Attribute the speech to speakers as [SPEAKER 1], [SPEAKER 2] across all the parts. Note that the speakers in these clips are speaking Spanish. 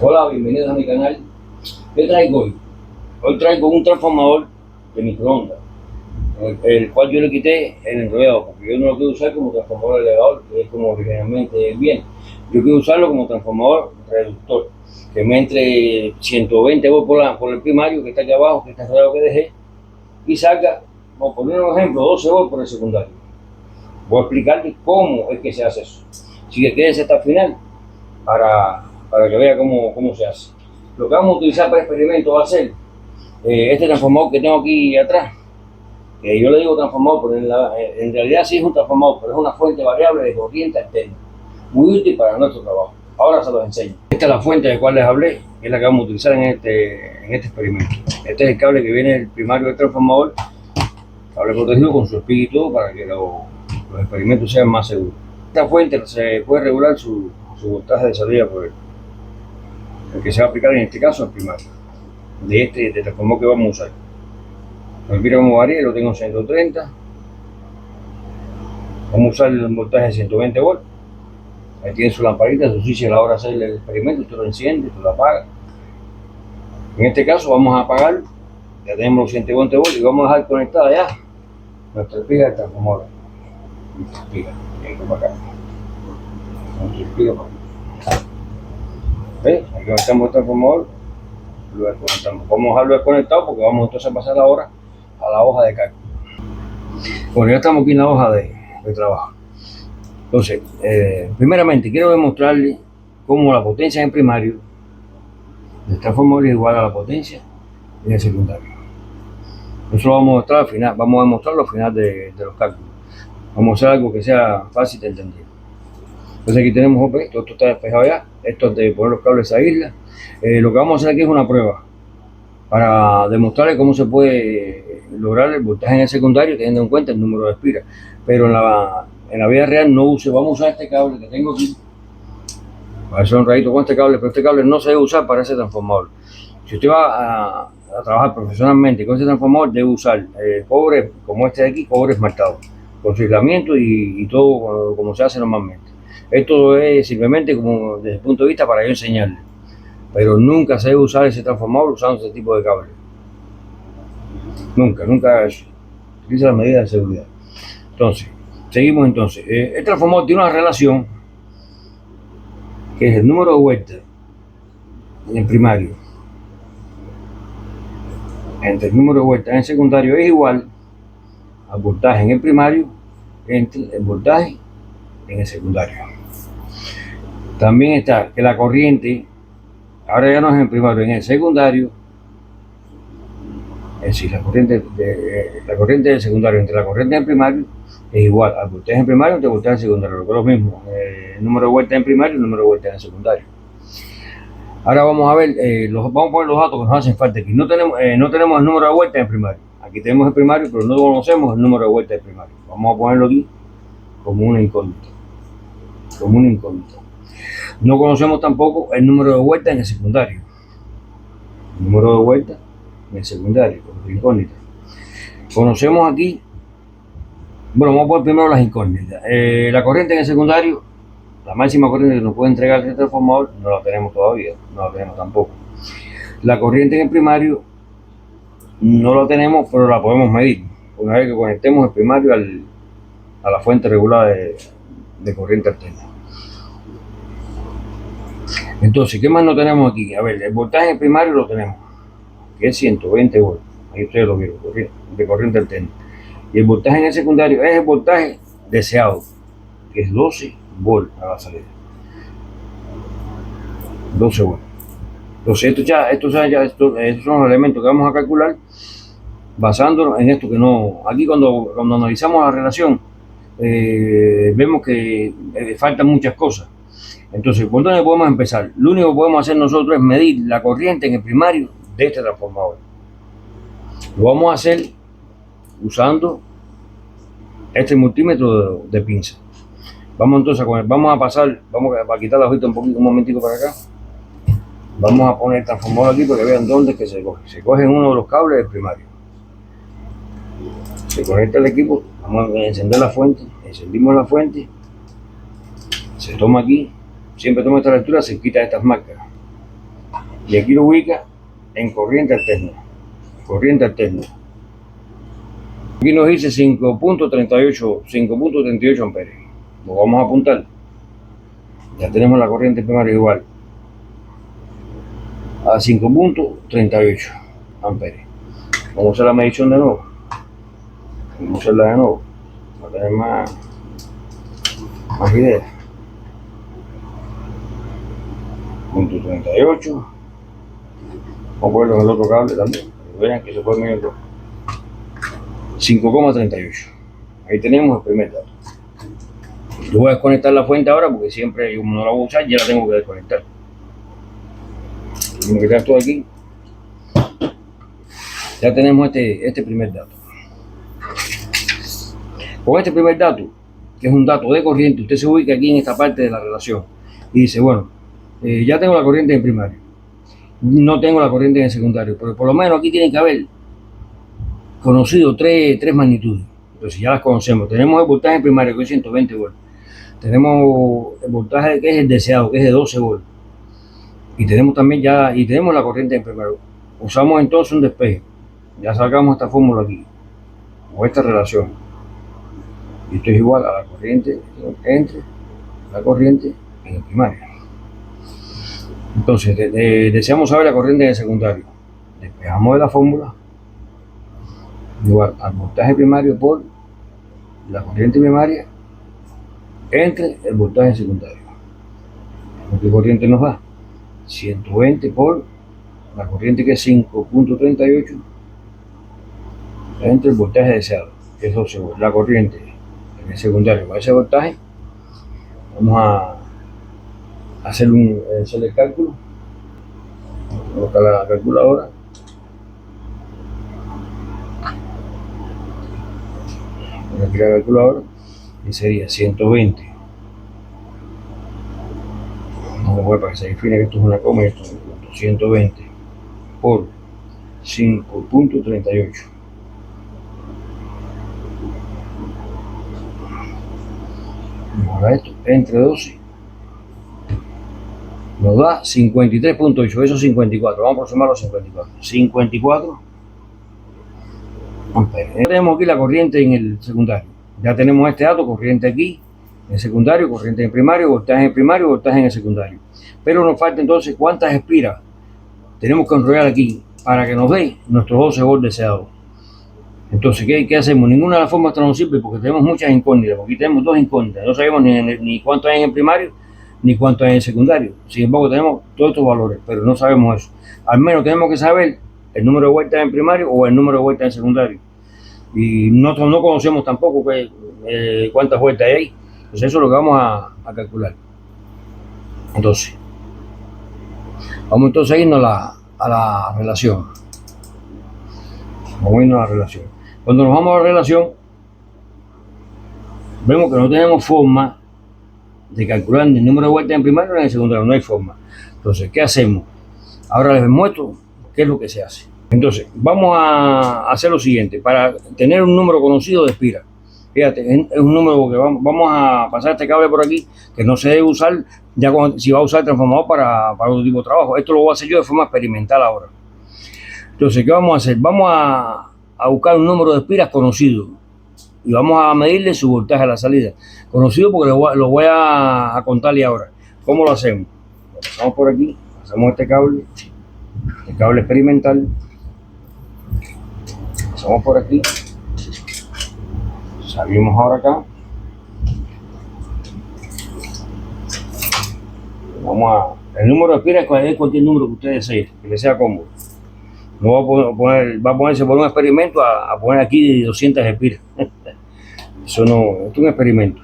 [SPEAKER 1] Hola, bienvenidos a mi canal. ¿Qué traigo hoy? Hoy traigo un transformador de microondas, el cual yo le quité el enrollado, porque yo no lo quiero usar como transformador elevador, que es como originalmente viene. Yo quiero usarlo como transformador reductor, que me entre 120 volts por el primario, que está aquí abajo, que está enrollado que dejé, y salga, por poner un ejemplo, 12 volts por el secundario. Voy a explicarle cómo es que se hace eso. Así que quédense hasta el final para que vea cómo se hace. Lo que vamos a utilizar para el experimento va a ser este transformador que tengo aquí atrás, que yo le digo transformador, pero en realidad sí es un transformador, pero es una fuente variable de corriente alterna, muy útil para nuestro trabajo. Ahora se los enseño. Esta es la fuente de la cual les hablé, que es la que vamos a utilizar en este experimento. Este es el cable que viene del primario del transformador, cable protegido con su espíritu para que los experimentos sean más seguros. Esta fuente se puede regular su voltaje de salida por el que se va a aplicar en este caso el primario de transformador que vamos a usar. El piro como varía, lo tengo en 130. Vamos a usar el voltaje de 120 volts. Ahí tiene su lamparita, su switch a la hora de hacer el experimento. Usted lo enciende, usted lo apaga. En este caso vamos a apagar. Ya tenemos los 120 volts y vamos a dejar conectada ya nuestra espiga del transformador. Nuestra espiga, para acá. Nuestra espiga para acá. ¿Ves? Aquí conectamos el transformador. Lo desconectamos. Vamos a dejarlo desconectado porque vamos entonces a pasar ahora a la hoja de cálculo. Bueno, ya estamos aquí en la hoja de trabajo. Entonces, primeramente quiero demostrarle cómo la potencia en primario del transformador es igual a la potencia en el secundario. Eso lo vamos a mostrar al final, vamos a demostrarlo al final de los cálculos. Vamos a hacer algo que sea fácil de entender. Entonces aquí tenemos, esto está despejado ya, esto es de poner los cables a isla. Lo que vamos a hacer aquí es una prueba para demostrarle cómo se puede lograr el voltaje en el secundario teniendo en cuenta el número de espiras. Pero en la vida real vamos a usar este cable que tengo aquí. Voy a hacer un rayito con este cable, pero este cable no se debe usar para ese transformador. Si usted va a trabajar profesionalmente con este transformador, debe usar cobre como este de aquí, cobre esmaltado, con su aislamiento y todo como se hace normalmente. Esto es simplemente como desde el punto de vista para yo enseñarle. Pero nunca se debe usar ese transformador usando ese tipo de cable. Nunca haga eso. Utiliza las medidas de seguridad. Entonces, seguimos entonces. El transformador tiene una relación que es el número de vueltas en el primario entre el número de vueltas en el secundario es igual al voltaje en el primario entre el voltaje en el secundario. También está que la corriente, ahora ya no es en el primario, en el secundario, es decir, la corriente del secundario entre la corriente del primario es igual al voltaje en primario entre el voltaje en secundario, lo que es lo mismo, el número de vueltas en primario y el número de vueltas en secundario. Ahora vamos a ver, vamos a poner los datos que nos hacen falta aquí. No tenemos el número de vueltas en primario. Aquí tenemos el primario, pero no conocemos el número de vueltas en primario. Vamos a ponerlo aquí como una incógnita. No conocemos tampoco el número de vueltas en el secundario. El número de vueltas en el secundario, como incógnita. Conocemos aquí, bueno, vamos a poner primero las incógnitas. La corriente en el secundario, la máxima corriente que nos puede entregar el transformador, no la tenemos todavía, no la tenemos tampoco. La corriente en el primario, no la tenemos, pero la podemos medir. Una vez que conectemos el primario a la fuente regular de corriente alterna. Entonces, ¿qué más no tenemos aquí? A ver, el voltaje en el primario lo tenemos, que es 120 volts. Ahí ustedes lo vieron, de corriente alterna. Y el voltaje en el secundario es el voltaje deseado, que es 12 volts a la salida. 12 volts. Entonces, estos son los elementos que vamos a calcular basándonos en esto que no. Aquí cuando analizamos la relación, vemos que faltan muchas cosas. Entonces, ¿por dónde podemos empezar? Lo único que podemos hacer nosotros es medir la corriente en el primario de este transformador. Lo vamos a hacer usando este multímetro de pinza. Vamos entonces vamos a quitar la hojita un momentito para acá. Vamos a poner el transformador aquí para que vean dónde es que se coge. Se coge en uno de los cables del primario. Se conecta el equipo, vamos a encender la fuente, encendimos la fuente, se toma aquí, siempre toma esta altura, se quita estas marcas. Y aquí lo ubica en corriente alterna. Corriente alterna. Aquí nos dice 5.38 amperes. Lo vamos a apuntar. Ya tenemos la corriente primaria igual a 5.38 amperes. Vamos a hacer la medición de nuevo. Vamos a hacerla de nuevo para tener más ideas. Punto 38. Vamos a ponerlo en el otro cable también. Vean que se puede medir 5,38. Ahí tenemos el primer dato. Yo voy a desconectar la fuente ahora porque siempre, como no la voy a usar, ya la tengo que desconectar. Tengo que quitar todo aquí. Ya tenemos este primer dato. Con este primer dato, que es un dato de corriente, usted se ubica aquí en esta parte de la relación y dice, bueno, ya tengo la corriente en primario, no tengo la corriente en secundario, pero por lo menos aquí tienen que haber conocido tres magnitudes. Entonces ya las conocemos. Tenemos el voltaje en primario, que es 120 volts. Tenemos el voltaje que es el deseado, que es de 12 volts. Y tenemos también tenemos la corriente en primario. Usamos entonces un despeje. Ya sacamos esta fórmula aquí, o esta relación. Y esto es igual a la corriente entre la corriente en el primario. Entonces, deseamos saber la corriente en el secundario. Despejamos de la fórmula igual al voltaje primario por la corriente primaria entre el voltaje secundario. ¿Qué corriente nos da? 120 por la corriente que es 5.38 entre el voltaje deseado, que es 12 volts. La corriente en el secundario para ese voltaje, vamos a hacer el cálculo. Colocar la calculadora. Aquí la calculadora y sería 120. Vamos a poner para que se define que esto es una coma y esto es un punto. 120 por 5.38. Ahora esto entre 12 nos da 53.8, eso es 54, vamos a aproximar los 54 amperes. Ya tenemos aquí la corriente en el secundario, ya tenemos este dato, corriente aquí en el secundario, corriente en primario, voltaje en primario, voltaje en el secundario. Pero nos falta entonces cuántas espiras tenemos que enrollar aquí para que nos dé nuestros 12 volts deseados. Entonces, ¿qué hacemos? Ninguna de las formas nos sirve porque tenemos muchas incógnitas. Aquí tenemos dos incógnitas. No sabemos ni cuánto hay en el primario ni cuánto hay en el secundario. Sin embargo, tenemos todos estos valores, pero no sabemos eso. Al menos tenemos que saber el número de vueltas en primario o el número de vueltas en secundario. Y nosotros no conocemos tampoco cuántas vueltas hay ahí. Entonces, eso es lo que vamos a calcular. Entonces, vamos entonces a irnos a la relación. Vamos a irnos a la relación. Cuando nos vamos a la relación, vemos que no tenemos forma de calcular ni el número de vueltas en primario ni en secundario, no hay forma. Entonces, ¿qué hacemos? Ahora les muestro qué es lo que se hace. Entonces, vamos a hacer lo siguiente. Para tener un número conocido de espiras, fíjate, es un número que vamos a pasar este cable por aquí, que no se debe usar ya si va a usar el transformador para otro tipo de trabajo. Esto lo voy a hacer yo de forma experimental ahora. Entonces, ¿qué vamos a hacer? Vamos a buscar un número de espiras conocido y vamos a medirle su voltaje a la salida. Conocido porque lo voy a contarle ahora. ¿Cómo lo hacemos? Lo pasamos por aquí, pasamos el cable experimental, pasamos por aquí, salimos ahora acá, el número de espiras es cualquier número que usted desee, que le sea cómodo. No va a ponerse por un experimento a poner aquí 200 espiras. Eso no, esto es un experimento.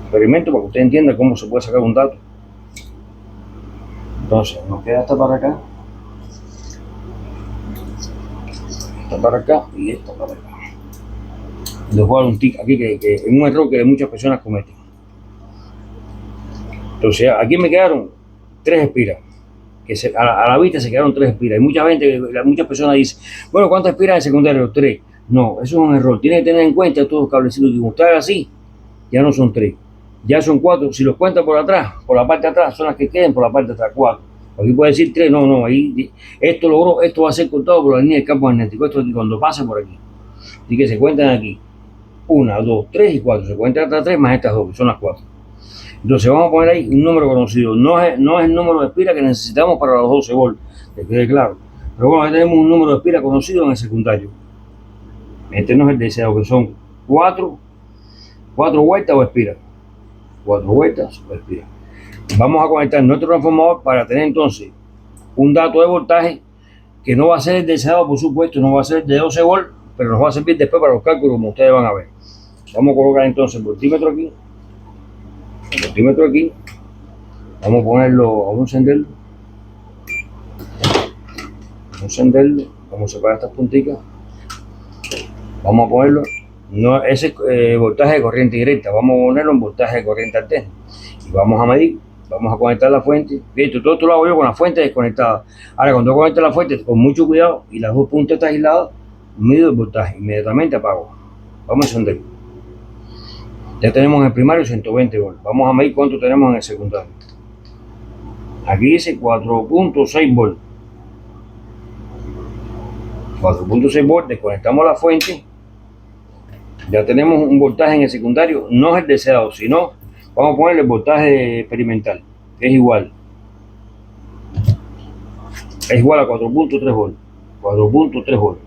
[SPEAKER 1] Experimento para que usted entienda cómo se puede sacar un dato. Entonces, nos queda esta para acá, esta para acá y esta para acá. Les voy a dar un tic aquí que es un error que muchas personas cometen. Entonces, aquí me quedaron 3 espiras. Que a la vista se quedaron 3 espiras. Y muchas personas dicen, bueno, ¿cuántas espiras en secundario? 3. No, eso es un error. Tiene que tener en cuenta todos los cablecitos. Si usted así, ya no son 3. Ya son 4. Si los cuentan por atrás, por la parte de atrás, son las que queden por la parte de atrás. 4. Aquí puede decir 3, no, ahí esto logró, esto va a ser cortado por la línea del campo magnético, esto aquí, cuando pase por aquí. Así que se cuentan aquí 1, 2, 3 y 4. Se cuentan estas 3 más estas 2, que son las 4. Entonces vamos a poner ahí un número conocido. No es el número de espiras que necesitamos para los 12 volts, que quede claro. Pero bueno, ahí tenemos un número de espiras conocido en el secundario. Este no es el deseado, que son 4 vueltas o espiras. 4 vueltas o espiras. Vamos a conectar nuestro transformador para tener entonces un dato de voltaje que no va a ser el deseado, por supuesto, no va a ser de 12 volts, pero nos va a servir después para los cálculos, como ustedes van a ver. Vamos a colocar entonces el voltímetro aquí. El voltímetro aquí. Vamos a ponerlo, vamos a encenderlo. Vamos a encenderlo. Vamos a separar estas punticas. Vamos a ponerlo. No, ese voltaje de corriente directa. Vamos a ponerlo en voltaje de corriente alterna. Y vamos a medir. Vamos a conectar la fuente. Bien, todo esto lo hago yo con la fuente desconectada. Ahora, cuando conecto la fuente, con mucho cuidado y las dos puntas están aisladas, mido el voltaje. Inmediatamente apago. Vamos a encenderlo. Ya tenemos en el primario 120 volts. Vamos a medir cuánto tenemos en el secundario. Aquí dice 4.6 volts. 4.6 volts. Desconectamos la fuente. Ya tenemos un voltaje en el secundario. No es el deseado, sino vamos a ponerle el voltaje experimental, que es igual. Es igual a 4.3 volts. 4.3 volts.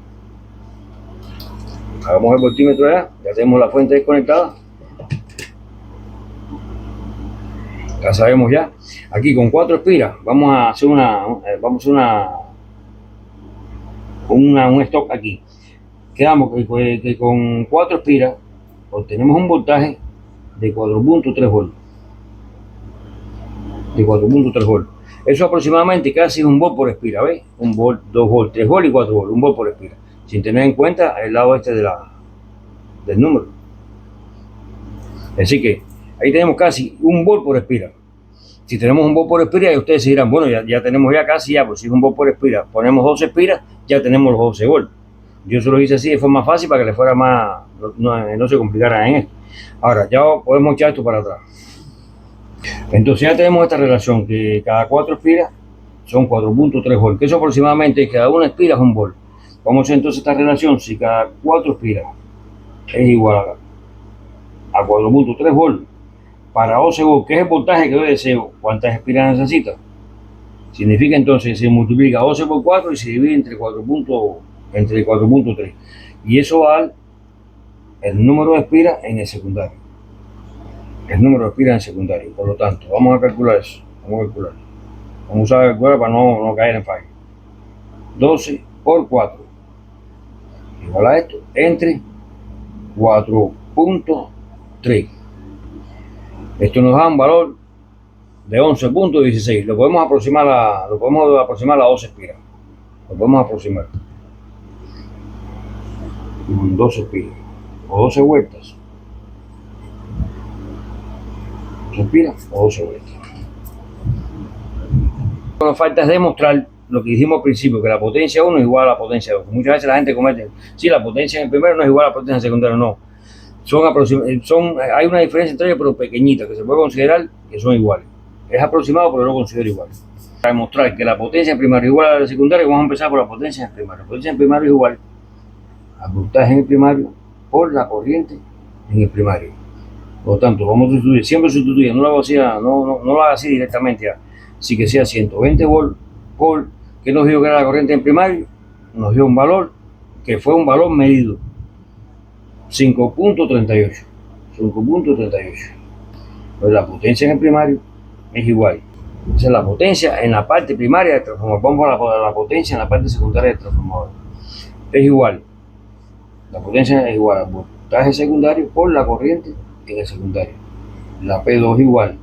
[SPEAKER 1] Hagamos el voltímetro ya. Ya tenemos la fuente desconectada. Ya sabemos ya. Aquí con 4 espiras vamos a hacer un stock aquí. Quedamos que con 4 espiras obtenemos un voltaje de 4.3 volts. De 4.3 volts. Eso aproximadamente casi 1 volt por espira, ¿ves? 1 volt, 2 volt, 3 volt y 4 volt, 1 volt por espira. Sin tener en cuenta el lado este del número. Así que ahí tenemos casi 1 volt por espira. Si tenemos 1 volt por espira, ustedes se dirán, bueno, ya tenemos casi, pues si es 1 volt por espira, ponemos 12 espiras, ya tenemos los 12 volts. Yo se lo hice así de forma fácil para que le fuera más, no se complicara en esto. Ahora, ya podemos echar esto para atrás. Entonces ya tenemos esta relación, que cada 4 espiras son 4.3 volts, que eso aproximadamente cada una espira es 1 volt. Vamos a hacer entonces esta relación, si cada 4 espiras es igual a 4.3 volts, para 12 volts, que es el voltaje que yo deseo, ¿cuántas espiras necesita? Significa entonces se multiplica 12 por 4 y se divide entre 4.3. Y eso va el número de espiras en el secundario. El número de espiras en el secundario. Por lo tanto, vamos a calcular eso. Vamos a usar la calculadora para no caer en fallo. 12 por 4. Igual a esto, entre 4.3. Esto nos da un valor de 11.16. Lo podemos aproximar a 12 espiras. Lo podemos aproximar. 12 espiras. O 12 vueltas. 12 espiras o 12 vueltas. Lo que nos falta es demostrar lo que dijimos al principio, que la potencia 1 es igual a la potencia 2. Muchas veces la gente comete, sí, la potencia en el primero no es igual a la potencia en el secundario, no. Hay una diferencia entre ellos, pero pequeñita, que se puede considerar que son iguales. Es aproximado, pero no considero igual. Para demostrar que la potencia en primario es igual a la secundaria, vamos a empezar por la potencia en primario. La potencia en primario es igual al voltaje en el primario por la corriente en el primario. Por lo tanto, vamos a sustituir, siempre sustituir, no lo haga así directamente ya. Así que sea 120 volts por, ¿qué nos dio que era la corriente en primario? Nos dio un valor que fue un valor medido. 5.38. 5.38. Pues la potencia en el primario es igual. Esa es la potencia en la parte primaria del transformador. Vamos a la potencia en la parte secundaria del transformador. Es igual. La potencia es igual al voltaje secundario por la corriente en el secundario. La P2 es igual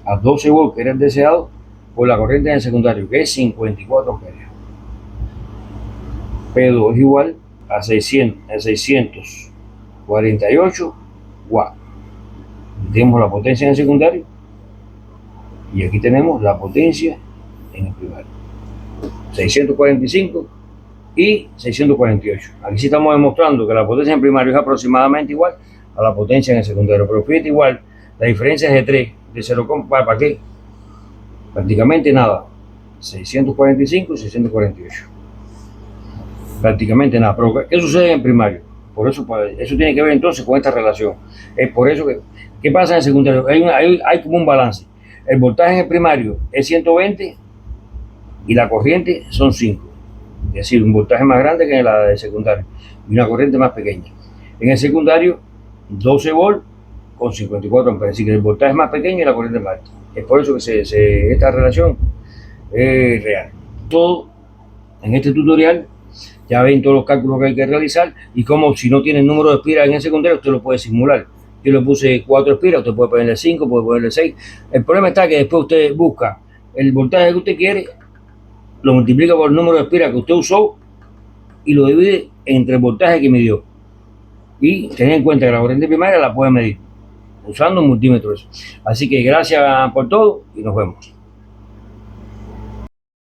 [SPEAKER 1] a 12 volts, que era el deseado, por la corriente en el secundario, que es 54 amperes. P2 es igual a 648 watts. Tenemos la potencia en el secundario y aquí tenemos la potencia en el primario. 645 y 648. Aquí sí estamos demostrando que la potencia en primario es aproximadamente igual a la potencia en el secundario, pero fíjate igual, la diferencia es de 3, de 0, ¿para qué? Prácticamente nada. 645 y 648. Prácticamente nada. Pero ¿qué sucede en primario? Por eso, pues, eso tiene que ver entonces con esta relación. Es por eso que, ¿qué pasa en el secundario? Hay como un balance. El voltaje en el primario es 120 y la corriente son 5. Es decir, un voltaje más grande que en la de secundario y una corriente más pequeña. En el secundario, 12 volt con 54 amperes. Es decir, que el voltaje es más pequeño y la corriente más alta. Es por eso que esta relación es real. Todo en este tutorial ya ven todos los cálculos que hay que realizar y como si no tiene el número de espiras en el secundario, usted lo puede simular. Yo le puse 4 espiras, usted puede ponerle 5, puede ponerle 6. El problema está que después usted busca el voltaje que usted quiere, lo multiplica por el número de espiras que usted usó y lo divide entre el voltaje que midió. Y tener en cuenta que la corriente primaria la puede medir usando un multímetro. Así que gracias por todo y nos vemos.